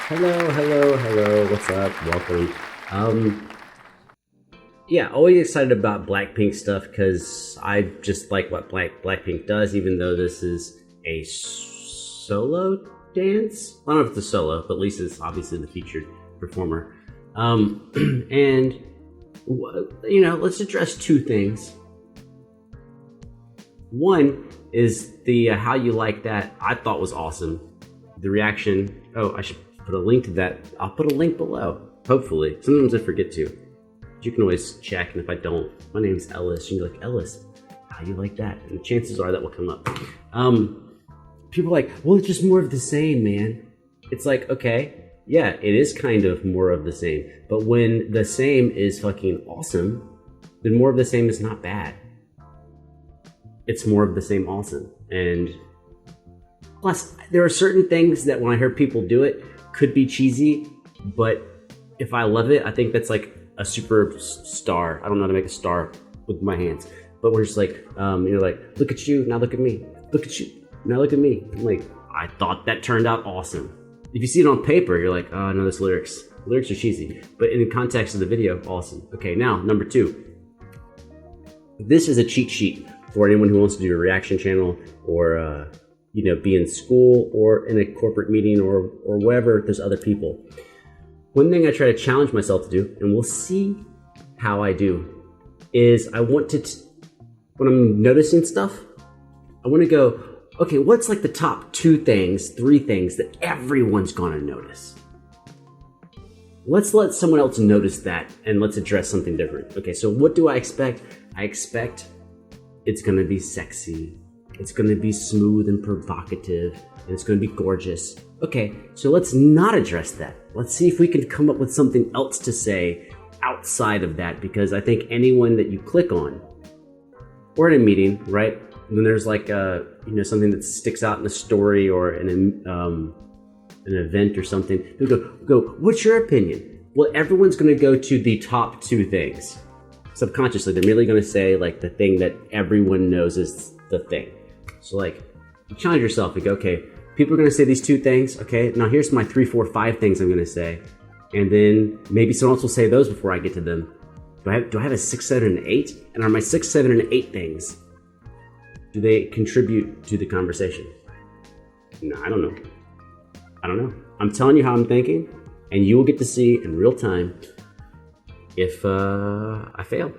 Hello, hello, hello. What's up? Welcome. Um, yeah, always excited about Blackpink stuff because I just like what Blackpink does, even though this is a solo dance. I don't know if it's a solo, but Lisa's obviously the featured performer. And let's address two things. One is the how you like that. I thought was awesome. The reaction. Oh, I should put a link to that. I'll put a link below. Hopefully, sometimes I forget to. You can always check, and if I don't, my name's Ellis. You can be like, Ellis, how you like that? And the chances are that will come up. People are like, well, it's just more of the same, man. It's like, okay, yeah, it is kind of more of the same. But when the same is fucking awesome, then more of the same is not bad. It's more of the same awesome. And plus, there are certain things that when I hear people do it, could be cheesy, but if I love it, I think that's like a super star. I don't know how to make a star with my hands, but we're just like, like, look at you, now look at me. Look at you, now look at me. I'm like, I thought that turned out awesome. If you see it on paper, you're like, oh no, this lyrics are cheesy. But in the context of the video, awesome. Okay, now, number two. This is a cheat sheet for anyone who wants to do a reaction channel or, be in school or in a corporate meeting or wherever there's other people. One thing I try to challenge myself to do, and we'll see how I do, is I want to, when I'm noticing stuff, I want to go, okay, what's like the top 2 things, 3 things that everyone's gonna notice? Let's let someone else notice that and let's address something different. Okay, so what do I expect? I expect it's gonna be sexy. It's gonna be smooth and provocative, and it's gonna be gorgeous. Okay, so let's not address that. Let's see if we can come up with something else to say outside of that, because I think anyone that you click on, or in a meeting, right? When there's like something that sticks out in a story or in an event or something, they'll go, what's your opinion? Well, everyone's gonna go to the top 2 things. Subconsciously, they're merely gonna say like the thing that everyone knows is the thing. So like, you challenge yourself and go, okay, people are gonna say these 2 things, okay, now here's my 3, 4, 5 things I'm gonna say. And then maybe someone else will say those before I get to them. Do I have a 6, 7, and 8? And are my 6, 7, and 8 things, do they contribute to the conversation? No, I don't know. I'm telling you how I'm thinking, and you will get to see in real time if I fail.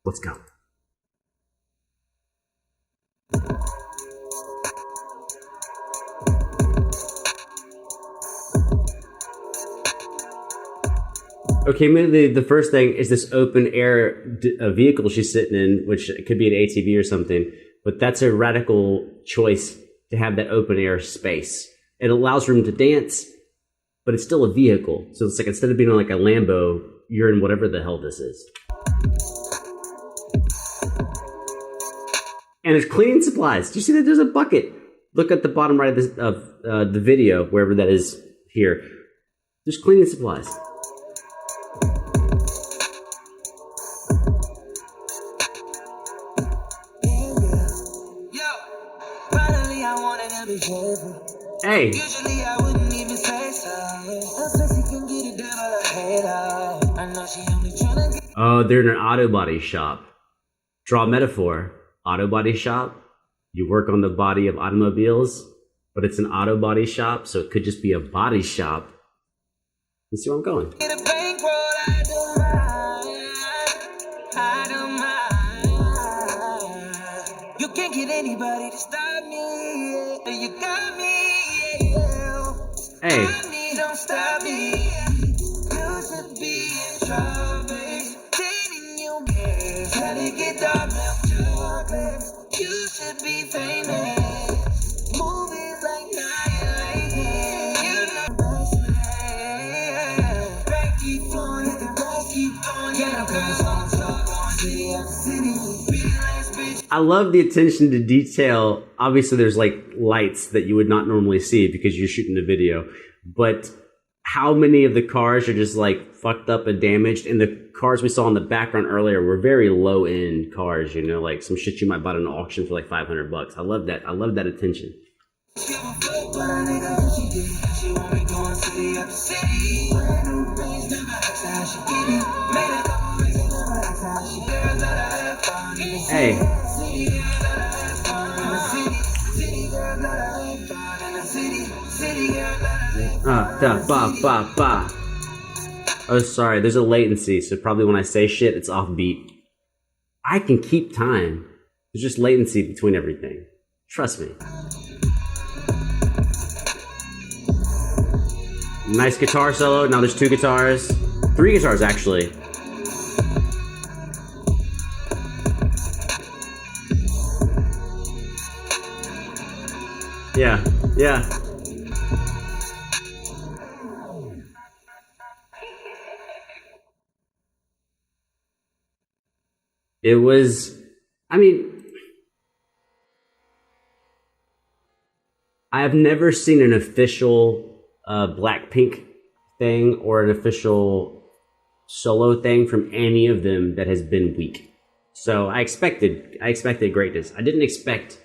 Let's go. Okay, maybe the first thing is this open air vehicle she's sitting in, which could be an ATV or something, but that's a radical choice to have that open air space. It allows room to dance, but it's still a vehicle. So it's like, instead of being on like a Lambo, you're in whatever the hell this is. And there's cleaning supplies. Do you see that there's a bucket? Look at the bottom right of the video, wherever that is here. There's cleaning supplies. Hey. Usually I wouldn't even say so. Oh, they're in an auto body shop. Draw a metaphor. Auto body shop. You work on the body of automobiles, but it's an auto body shop, so it could just be a body shop. You see where I'm going? You can't get anybody to stop me. You got me. Hey. Don't stop me. You should be in trouble. Dating you, trying to get dark milk chocolate. You should be famous. Movies like Night. You know that's right. Back keep flowing, the back keep going. Get up in the song, going city after city. I love the attention to detail. Obviously, there's like lights that you would not normally see because you're shooting a video. But how many of the cars are just like fucked up and damaged? And the cars we saw in the background earlier were very low end cars, like some shit you might buy at an auction for like $500. I love that. I love that attention. Hey. Da, ba, ba, ba. Oh, sorry, there's a latency, so probably when I say shit, it's off beat. I can keep time. There's just latency between everything. Trust me. Nice guitar solo. Now there's 2 guitars. 3 guitars, actually. Yeah, yeah. It was, I mean, I've never seen an official Blackpink thing or an official solo thing from any of them that has been weak. So I expected greatness. I didn't expect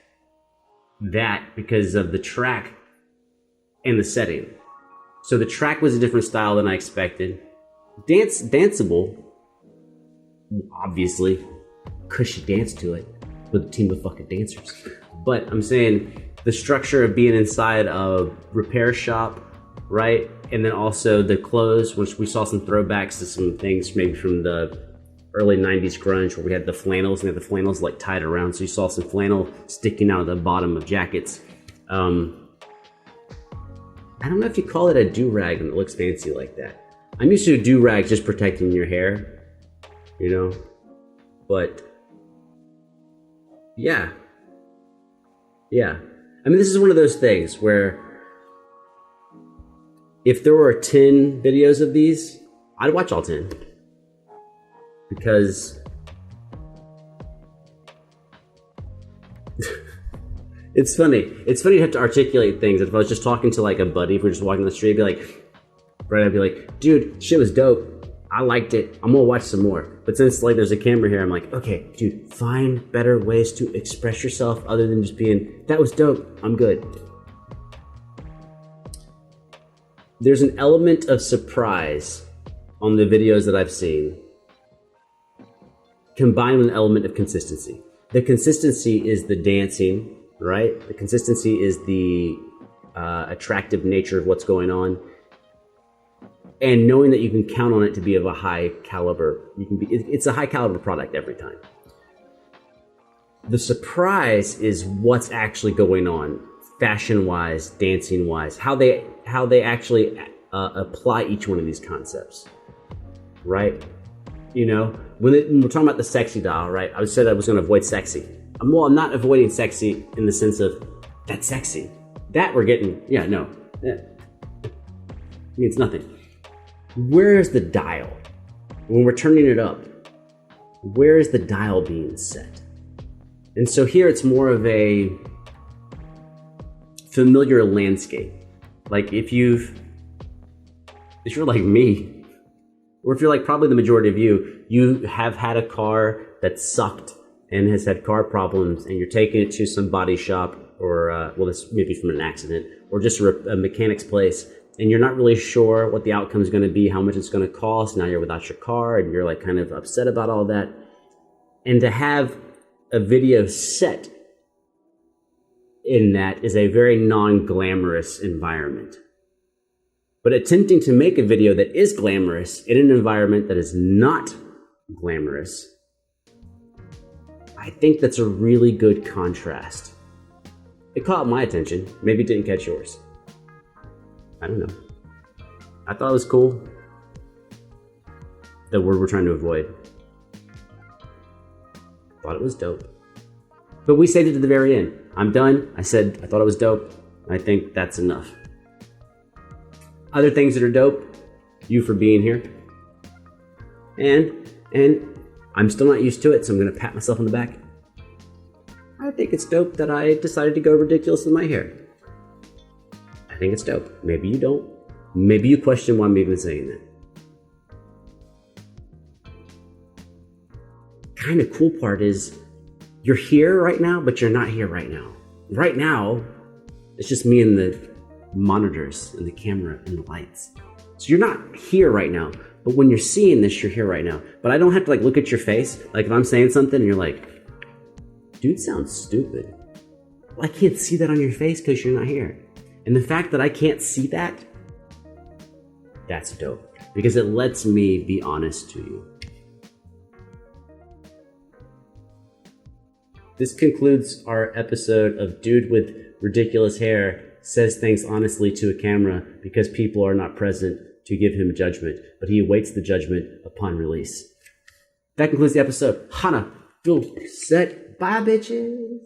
that because of the track and the setting. So the track was a different style than I expected. Danceable, obviously, because she danced to it with a team of fucking dancers. But I'm saying the structure of being inside a repair shop, right? And then also the clothes, which we saw some throwbacks to some things maybe from the early 90s grunge where we had the flannels and we had the flannels like tied around. So you saw some flannel sticking out of the bottom of jackets. I don't know if you call it a do-rag and it looks fancy like that. I'm used to a do-rag just protecting your hair, you know? But yeah. I mean, this is one of those things where if there were 10 videos of these, I'd watch all 10. Because it's funny. It's funny to have to articulate things. If I was just talking to like a buddy, if we were just walking down the street, I'd be like, right, I'd be like, dude, shit was dope. I liked it. I'm gonna watch some more. But since like there's a camera here, I'm like, okay, dude, find better ways to express yourself other than just being, that was dope, I'm good. There's an element of surprise on the videos that I've seen, combined with an element of consistency. The consistency is the dancing, right? The consistency is the attractive nature of what's going on. And knowing that you can count on it to be of a high caliber, it's a high caliber product every time. The surprise is what's actually going on, fashion-wise, dancing-wise, how they actually apply each one of these concepts, right? You know, when we're talking about the sexy doll, right? I said I was going to avoid sexy. I'm not avoiding sexy in the sense of that's sexy. That we're getting, it means nothing. Where is the dial? When we're turning it up, where is the dial being set? And so here it's more of a familiar landscape. Like if you're like me, or if you're like probably the majority of you have had a car that sucked and has had car problems and you're taking it to some body shop or, this maybe from an accident or just a mechanic's place and you're not really sure what the outcome is going to be, how much it's going to cost. Now you're without your car and you're like kind of upset about all that. And to have a video set in that is a very non-glamorous environment. But attempting to make a video that is glamorous in an environment that is not glamorous, I think that's a really good contrast. It caught my attention. Maybe it didn't catch yours. I don't know. I thought it was cool. The word we're trying to avoid. Thought it was dope. But we saved it to the very end. I'm done. I said I thought it was dope. I think that's enough. Other things that are dope, you for being here. And I'm still not used to it, so I'm going to pat myself on the back. I think it's dope that I decided to go ridiculous with my hair. I think it's dope. Maybe you don't. Maybe you question why I'm even saying that. Kind of cool part is you're here right now, but you're not here right now. Right now, It's just me and the monitors and the camera and the lights. So you're not here right now, but when you're seeing this, you're here right now. But I don't have to like look at your face. Like if I'm saying something and you're like, dude sounds stupid. Well, I can't see that on your face because you're not here. And the fact that I can't see that, that's dope. Because it lets me be honest to you. This concludes our episode of Dude with Ridiculous Hair Says Things Honestly to a Camera because people are not present to give him judgment, but he awaits the judgment upon release. That concludes the episode. Hana, feel set. Bye, bitches.